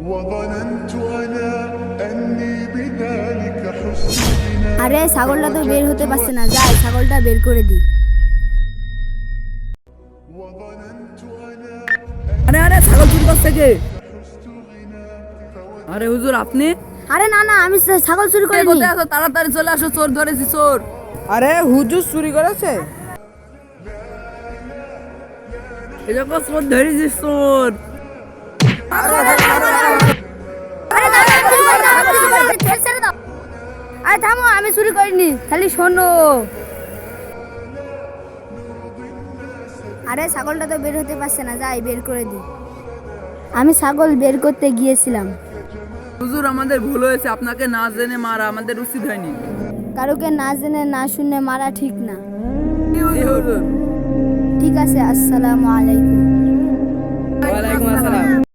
وظننت أنا أني بذلك حسن بنا আরে ছাগলটা তো বের হতে পারছে না, যাই ছাগলটা বের করে দিই। وظننت أنا আরে আরে ছাগল চুরি করছে কে? আরে হুজুর আপনি আরে না না, আমি ছাগল চুরি করিনি। কোথায় আছো? তাড়াতাড়ি চলে আসো, চোর ধরেছি চোর। আরে হুজুর চুরি করেছে? এরকম চোর ধরেছি চোর। আরে না, না, আমি চুরি করিনি, আমি চুরি করিনি, ছেড়ে দাও। আরে থামো, আমি চুরি করিনি, খালি শোনো। আরে ছাগলটা তো বের হতে পারছে না, যাই বের করে দিই। আমি ছাগল বের করতে গিয়েছিলাম। হুজুর আমাদের ভুল হয়েছে, আপনাকে না জেনে মারা আমাদের উচিত হয়নি। কারোকে না জেনে না শুনে মারা ঠিক না। জি হুজুর। ঠিক আছে, আসসালামু আলাইকুম। ওয়ালাইকুম আসসালাম।